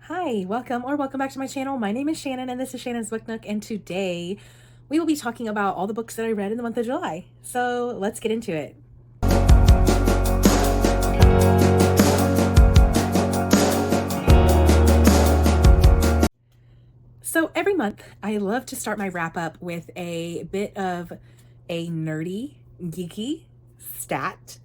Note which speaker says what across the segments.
Speaker 1: Hi, welcome back to my channel. My name is Shannon and this is Shannon's Book Nook, and today we will be talking about all the books that I read in the month of July. So let's get into it. So every month I love to start my wrap up with a bit of a nerdy, geeky stat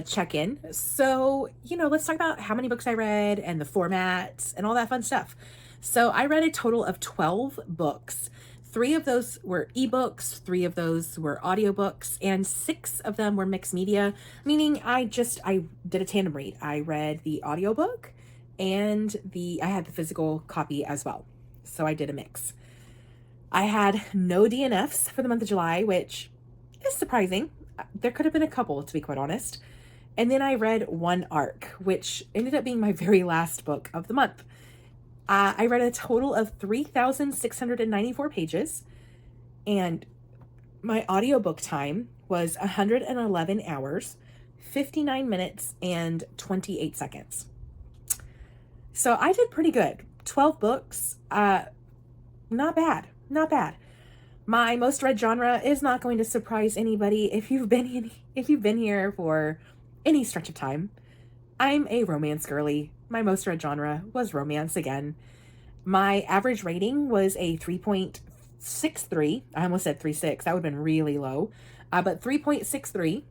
Speaker 1: check-in. So, let's talk about how many books I read and the formats and all that fun stuff. So I read a total of 12 books. 3 of those were ebooks, 3 of those were audiobooks, and 6 of them were mixed media, meaning I did a tandem read. I read the audiobook and I had the physical copy as well. So I did a mix. I had no DNFs for the month of July, which is surprising. There could have been a couple, to be quite honest. And then I read one ARC, which ended up being my very last book of the month. I read a total of 3,694 pages, and my audiobook time was 111 hours, 59 minutes, and 28 seconds. So I did pretty good. 12 books, not bad, not bad. My most read genre is not going to surprise anybody if you've been here for any stretch of time. I'm a romance girly. My most read genre was romance again. My average rating was a 3.63. I almost said 3.6. That would have been really low. But 3.63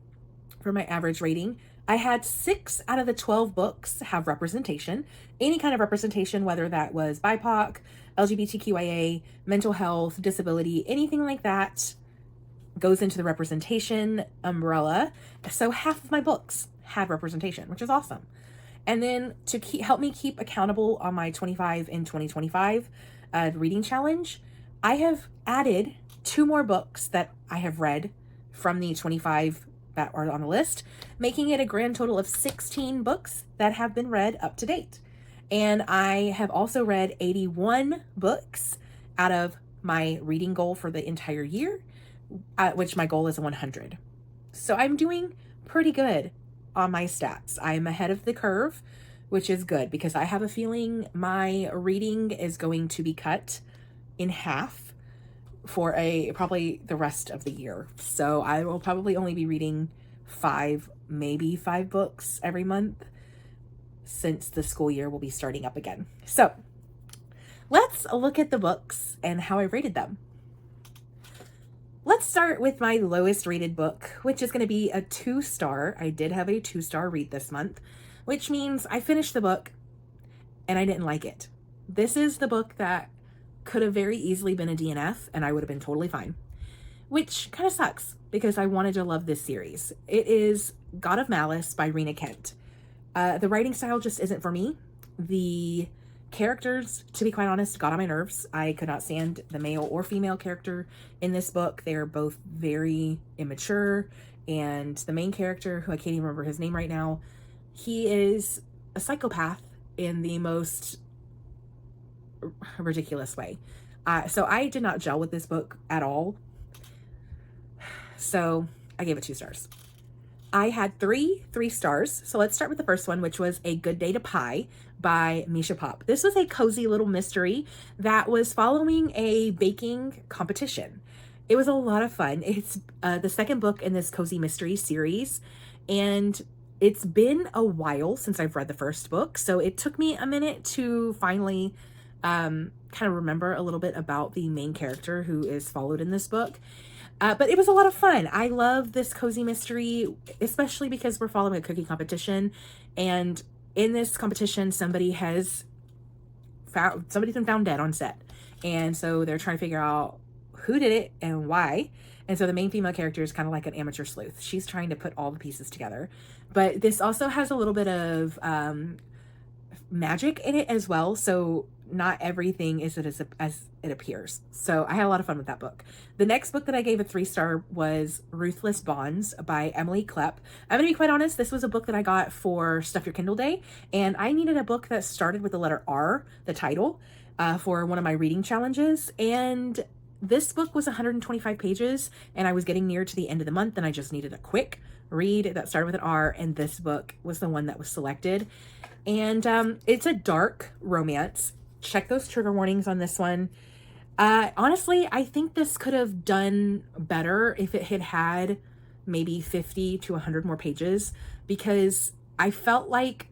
Speaker 1: for my average rating. I had 6 out of the 12 books have representation, any kind of representation, whether that was BIPOC, LGBTQIA, mental health, disability, anything like that goes into the representation umbrella. So half of my books had representation, which is awesome. And then to help me keep accountable on my 25 in 2025 reading challenge, I have added 2 more books that I have read from the 25 that are on the list, making it a grand total of 16 books that have been read up to date. And I have also read 81 books out of my reading goal for the entire year, which my goal is 100. So I'm doing pretty good on my stats. I'm ahead of the curve, which is good because I have a feeling my reading is going to be cut in half for probably the rest of the year. So I will probably only be reading 5 books every month since the school year will be starting up again. So let's look at the books and how I rated them. Let's start with my lowest rated book, which is going to be a 2-star. I did have a 2-star read this month, which means I finished the book and I didn't like it. This is the book that could have very easily been a DNF and I would have been totally fine, which kind of sucks because I wanted to love this series. It is God of Malice by Rena Kent. The writing style just isn't for me. The characters, to be quite honest, got on my nerves. I could not stand the male or female character in this book. They are both very immature, and the main character, who I can't even remember his name right now, he is a psychopath in the most ridiculous way. So I did not gel with this book at all. So I gave it 2 stars. I had 3 stars. So let's start with the first one, which was A Good Day to Pie by Misha Pop. This was a cozy little mystery that was following a baking competition. It was a lot of fun. It's the second book in this cozy mystery series, and it's been a while since I've read the first book, so it took me a minute to finally kind of remember a little bit about the main character who is followed in this book. But it was a lot of fun. I love this cozy mystery, especially because we're following a cooking competition. And in this competition, somebody's been found dead on set. And so they're trying to figure out who did it and why. And so the main female character is kind of like an amateur sleuth. She's trying to put all the pieces together. But this also has a little bit of magic in it as well. So not everything is as it appears. So I had a lot of fun with that book. The next book that I gave a 3-star was Ruthless Bonds by Emily Klepp. I'm gonna be quite honest, this was a book that I got for Stuff Your Kindle Day, and I needed a book that started with the letter R, the title, for one of my reading challenges. And this book was 125 pages, and I was getting near to the end of the month, and I just needed a quick read that started with an R, and this book was the one that was selected. And it's a dark romance. Check those trigger warnings on this one. Honestly, I think this could have done better if it had had maybe 50 to 100 more pages, because I felt like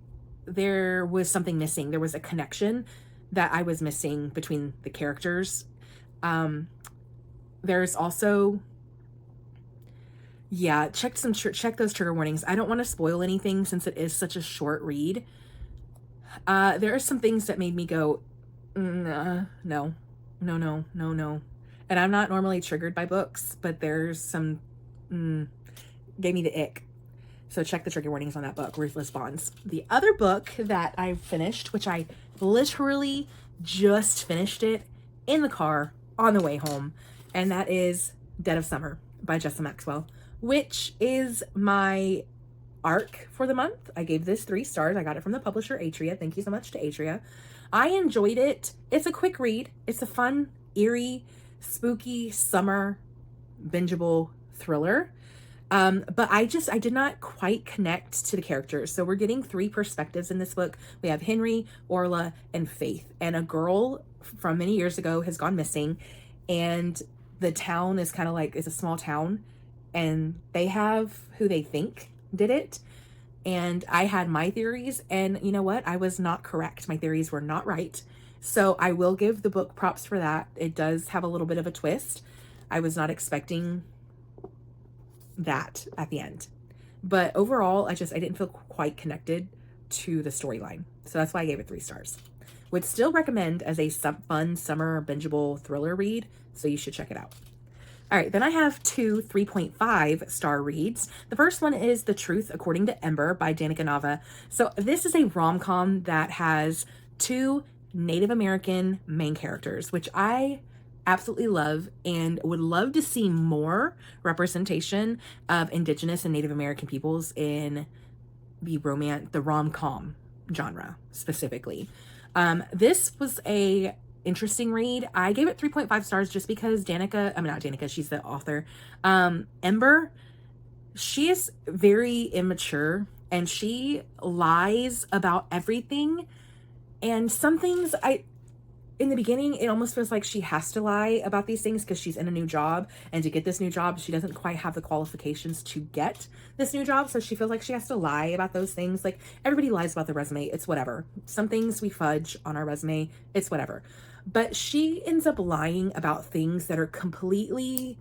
Speaker 1: there was something missing. There was a connection that I was missing between the characters. There's also, yeah, check those trigger warnings. I don't want to spoil anything since it is such a short read. There are some things that made me go, no, no, no, no, no, no. And I'm not normally triggered by books, but there's some, gave me the ick. So check the trigger warnings on that book, Ruthless Bonds. The other book that I finished, which I literally just finished it in the car on the way home, and that is Dead of Summer by Jessa Maxwell, which is my arc for the month. I gave this 3 stars. I got it from the publisher Atria. Thank you so much to Atria. I enjoyed it. It's a quick read. It's a fun, eerie, spooky, summer, bingeable thriller. But I did not quite connect to the characters. So we're getting 3 perspectives in this book. We have Henry, Orla, and Faith. And a girl from many years ago has gone missing. And the town is kind of like, it's a small town. And they have who they think did it. And I had my theories. And you know what? I was not correct. My theories were not right. So I will give the book props for that. It does have a little bit of a twist. I was not expecting that at the end, but overall I didn't feel quite connected to the storyline, so that's why I gave it 3 stars. Would still recommend as a fun summer bingeable thriller read, so you should check it out. All right, then I have 2 3.5 star reads. The first one is The Truth According to Ember by Danica Nava. So this is a rom-com that has 2 Native American main characters, which I absolutely love and would love to see more representation of Indigenous and Native American peoples in the rom-com genre specifically. This was a interesting read. I gave it 3.5 stars just because not Danica, she's the author. Ember, she is very immature and she lies about everything. And some things in the beginning, it almost feels like she has to lie about these things because she's in a new job. And to get this new job, she doesn't quite have the qualifications to get this new job. So she feels like she has to lie about those things. Like, everybody lies about the resume. It's whatever. Some things we fudge on our resume. It's whatever. But she ends up lying about things that are completely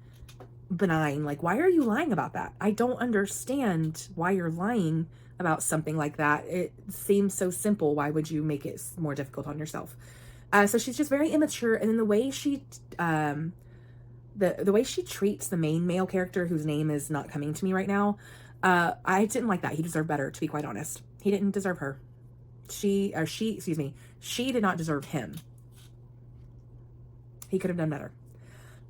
Speaker 1: benign. Like, why are you lying about that? I don't understand why you're lying about something like that. It seems so simple. Why would you make it more difficult on yourself? So she's just very immature, and then the way she the way she treats the main male character, whose name is not coming to me right now, I didn't like that. He deserved better, to be quite honest. He didn't deserve her. She did not deserve him. He could have done better.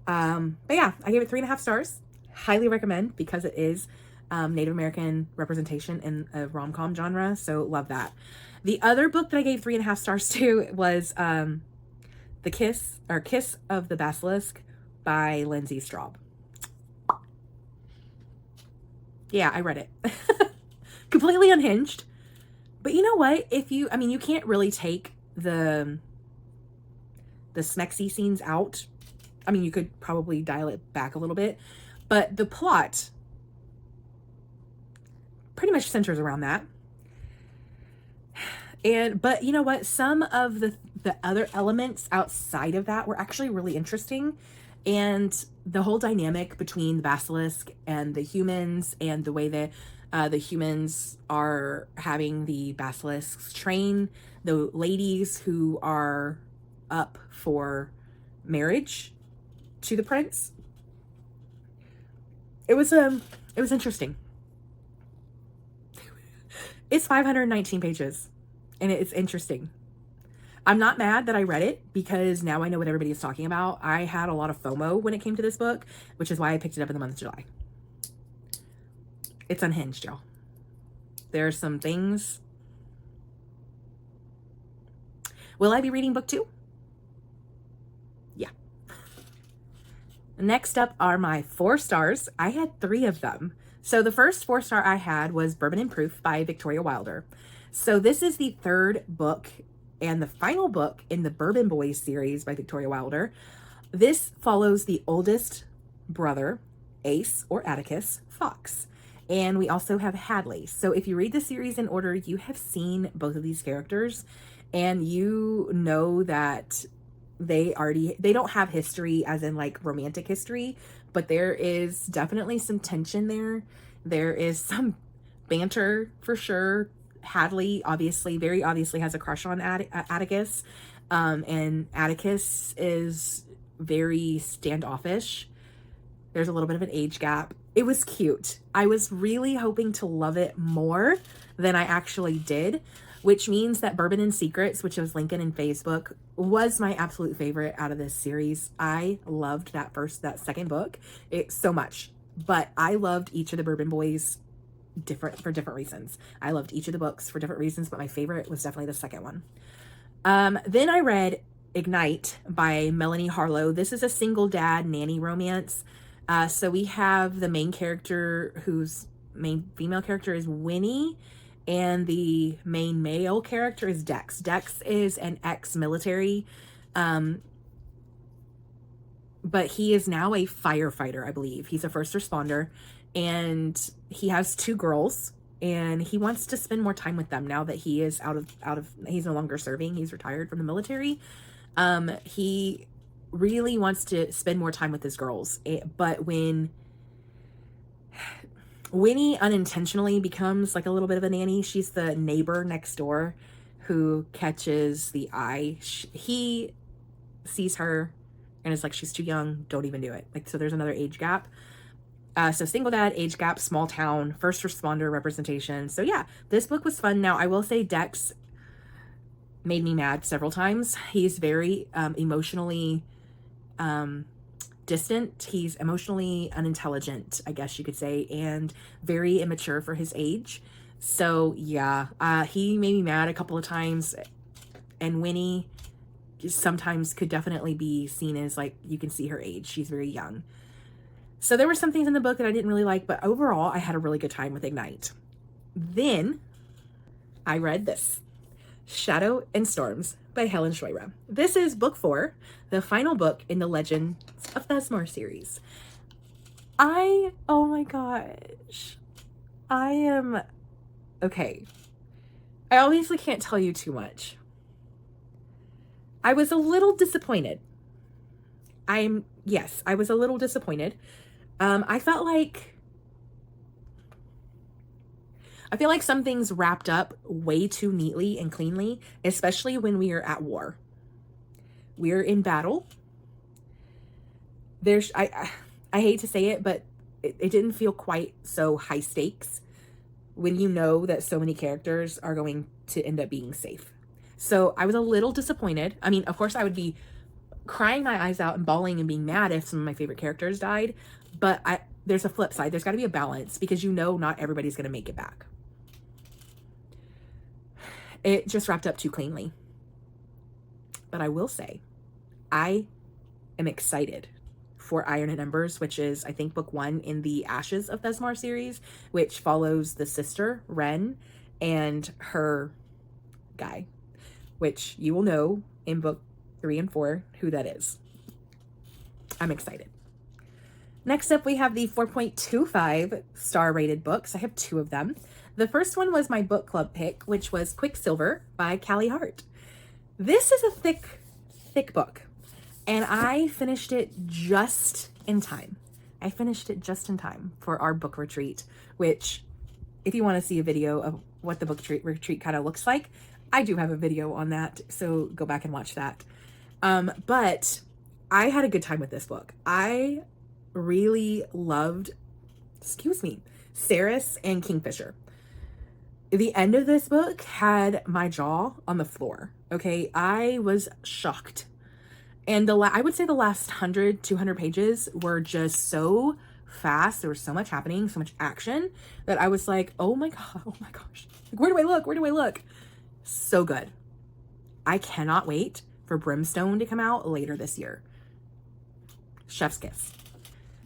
Speaker 1: But yeah, I gave it 3.5 stars. Highly recommend, because it is Native American representation in a rom-com genre, so love that. The other book that I gave 3.5 stars to was The Kiss of the Basilisk by Lindsay Straub. Yeah, I read it. Completely unhinged. But you know what? You can't really take the smexy scenes out. I mean, you could probably dial it back a little bit, but the plot pretty much centers around that. But you know what? Some of the other elements outside of that were actually really interesting. And the whole dynamic between the basilisk and the humans, and the way that the humans are having the basilisks train the ladies who are up for marriage to the prince. It was interesting. It's 519 pages. And it's interesting. I'm not mad that I read it, because now I know what everybody is talking about. I had a lot of FOMO when it came to this book, which is why I picked it up in the month of July. It's unhinged, y'all. There are some things. Will I be reading book 2? Yeah. Next up are my 4 stars. I had 3 of them. So the first 4 star I had was Bourbon and Proof by Victoria Wilder. So this is the third book and the final book in the Bourbon Boys series by Victoria Wilder. This follows the oldest brother, Ace or Atticus Fox. And we also have Hadley. So if you read the series in order, you have seen both of these characters and you know that they don't have history as in like romantic history, but there is definitely some tension there. There is some banter for sure. Hadley very obviously has a crush on Atticus. And Atticus is very standoffish. There's a little bit of an age gap. It was cute. I was really hoping to love it more than I actually did, which means that Bourbon and Secrets, which was Lincoln and Faye's book, was my absolute favorite out of this series. I loved that second book so much, but I loved each of the Bourbon Boys for different reasons. I loved each of the books for different reasons, but my favorite was definitely the second one. Then I read Ignite by Melanie Harlow. This is a single dad nanny romance. So we have the main character whose main female character is Winnie, and the main male character is Dex. Dex is an ex-military, but he is now a firefighter, I believe. He's a first responder, and he has two girls, and he wants to spend more time with them now that he is he's no longer serving. He's retired from the military. He really wants to spend more time with his girls, but when Winnie unintentionally becomes like a little bit of a nanny, she's the neighbor next door who catches the eye. He sees her and is like, she's too young, don't even do it. Like, so there's another age gap. So single dad, age gap, small town, first responder representation. So yeah, this book was fun. Now I will say Dex made me mad several times. He's very emotionally distant. He's emotionally unintelligent, I guess you could say, and very immature for his age. So yeah, he made me mad a couple of times. And Winnie sometimes could definitely be seen as like, you can see her age. She's very young. So there were some things in the book that I didn't really like, but overall I had a really good time with Ignite. Then I read this, Shadow and Storms by Helen Schwera. This is book 4, the final book in the Legends of Thesmar series. Oh my gosh. Okay. I obviously can't tell you too much. I was a little disappointed. I was a little disappointed. I feel like some things wrapped up way too neatly and cleanly, especially when we are at war. We're in battle. I hate to say it, but it didn't feel quite so high stakes when you know that so many characters are going to end up being safe. So I was a little disappointed. I mean, of course I would be crying my eyes out and bawling and being mad if some of my favorite characters died, but there's a flip side. There's got to be a balance, because you know not everybody's going to make it back. It just wrapped up too cleanly. But I will say, I am excited for Iron and Embers, which is, I think, book 1 in the Ashes of Thesmar series, which follows the sister, Ren, and her guy, which you will know in book 3 and 4 who that is. I'm excited. Next up, we have the 4.25 star rated books. I have 2 of them. The first one was my book club pick, which was Quicksilver by Callie Hart. This is a thick book, and I finished it just in time. For our book retreat, which, if you want to see a video of what the book retreat kind of looks like, I do have a video on that, so go back and watch that. But I had a good time with this book. I really loved, Saris and Kingfisher. The end of this book had my jaw on the floor. Okay, I was shocked. And I would say the last 100, 200 pages were just so fast. There was so much happening, so much action, that I was like, oh my gosh. Where do I look? So good. I cannot wait for Brimstone to come out later this year. Chef's kiss.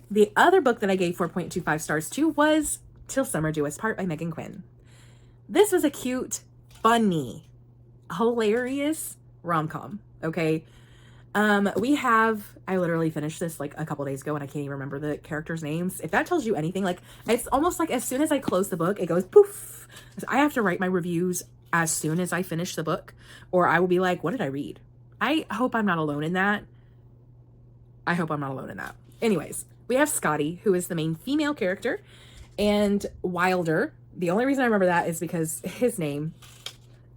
Speaker 1: The other book that I gave 4.25 stars to was Till Summer Do Us Part by Megan Quinn. This was a cute funny, hilarious rom-com. Okay. I literally finished this like a couple days ago and I can't even remember the characters' names. If that tells you anything, like it's almost like as soon as I close the book, it goes poof. I have to write my reviews as soon as I finish the book, or I will be like, what did I read? I hope I'm not alone in that. Anyways, we have Scotty, who is the main female character, and Wilder. The only reason I remember that is because his name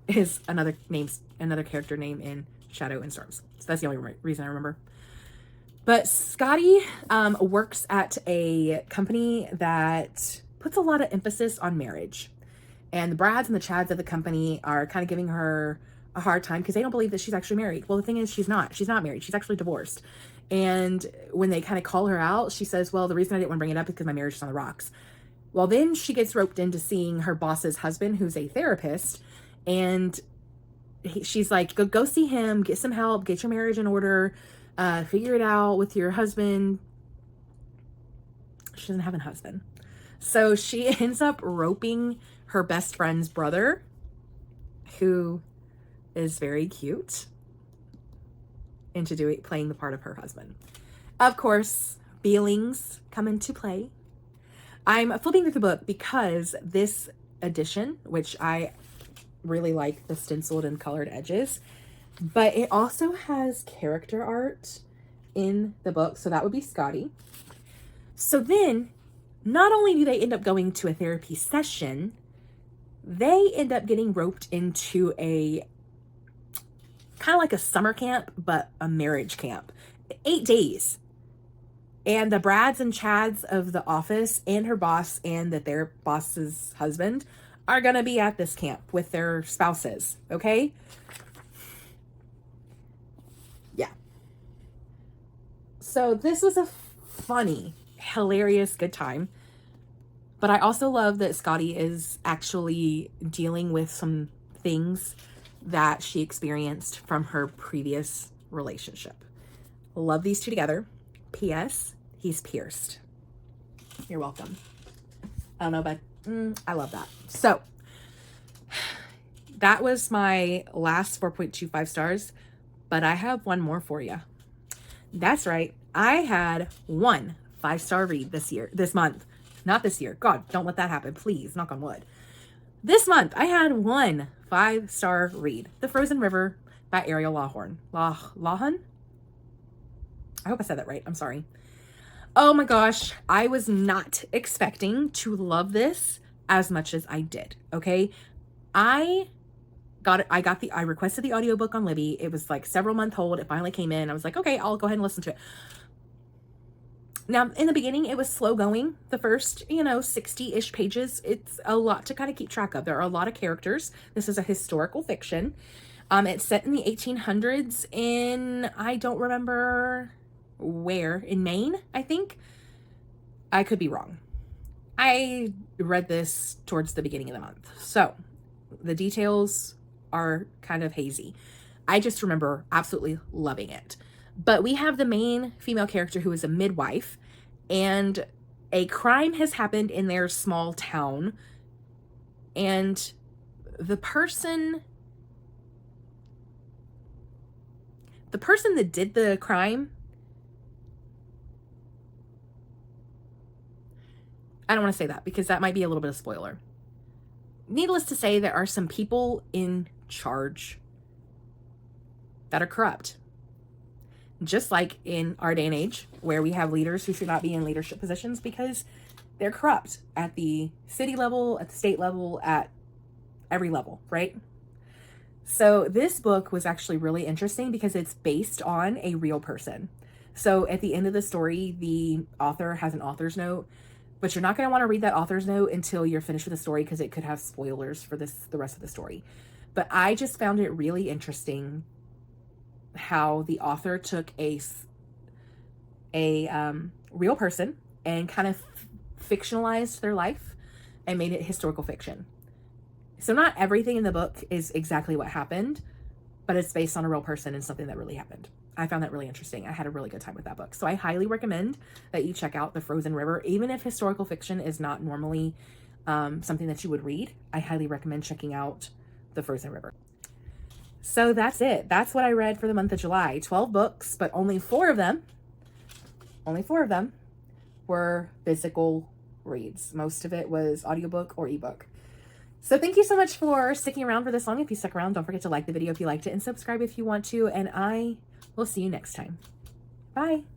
Speaker 1: is another character name in Shadow and Storms. So that's the only reason I remember. But Scotty works at a company that puts a lot of emphasis on marriage. And the Brads and the Chads of the company are kind of giving her a hard time because they don't believe that she's actually married. Well, the thing is, she's not. She's not married. She's actually divorced. And when they kind of call her out, she says, well, the reason I didn't want to bring it up is because my marriage is on the rocks. Well, then she gets roped into seeing her boss's husband, who's a therapist. And she's like, go see him, get some help, get your marriage in order, figure it out with your husband. She doesn't have a husband. So she ends up roping her best friend's brother, who is very cute, into playing the part of her husband. Of course, feelings come into play. I'm flipping through the book because this edition, which I really like the stenciled and colored edges, but it also has character art in the book. So that would be Scotty. So then not only do they end up going to a therapy session, they end up getting roped into a kind of like a summer camp, but a marriage camp. 8 days. And the Brads and Chads of the office and her boss and their boss's husband are going to be at this camp with their spouses. Okay. Yeah. So this was a funny, hilarious, good time. But I also love that Scotty is actually dealing with some things that she experienced from her previous relationship. Love these two together. P.S. He's pierced. You're welcome. I don't know, but I love that. So that was my last 4.25 stars, but I have one more for you. That's right. I had one 5-star read this month. Not this year. God, don't let that happen. Please, knock on wood. This month, I had one 5-star read. The Frozen River by Ariel Lawhorn. Lawhon? I hope I said that right. I'm sorry. Oh my gosh. I was not expecting to love this as much as I did. Okay. I requested the audiobook on Libby. It was like several month hold. It finally came in. I was like, okay, I'll go ahead and listen to it. Now, in the beginning, it was slow going. The first, 60-ish pages. It's a lot to kind of keep track of. There are a lot of characters. This is a historical fiction. It's set in the 1800s in, I don't remember where, in Maine, I think. I could be wrong. I read this towards the beginning of the month. So the details are kind of hazy. I just remember absolutely loving it. But we have the main female character who is a midwife, and a crime has happened in their small town. And the person that did the crime, I don't want to say that because that might be a little bit of spoiler. Needless to say, there are some people in charge that are corrupt. Just like in our day and age, where we have leaders who should not be in leadership positions because they're corrupt at the city level, at the state level, at every level, right? So this book was actually really interesting because it's based on a real person. So at the end of the story, the author has an author's note, but you're not going to want to read that author's note until you're finished with the story because it could have spoilers for the rest of the story. But I just found it really interesting how the author took a real person and kind of fictionalized their life and made it historical fiction. So not everything in the book is exactly what happened, but it's based on a real person and something that really happened. I found that really interesting. I had a really good time with that book. So I highly recommend that you check out The Frozen River. Even if historical fiction is not normally something that you would read, I highly recommend checking out the Frozen River. So that's it. That's what I read for the month of July. 12 books, but only four of them were physical reads. Most of it was audiobook or ebook. So thank you so much for sticking around for this long. If you stuck around, don't forget to like the video if you liked it and subscribe if you want to. And I will see you next time. Bye.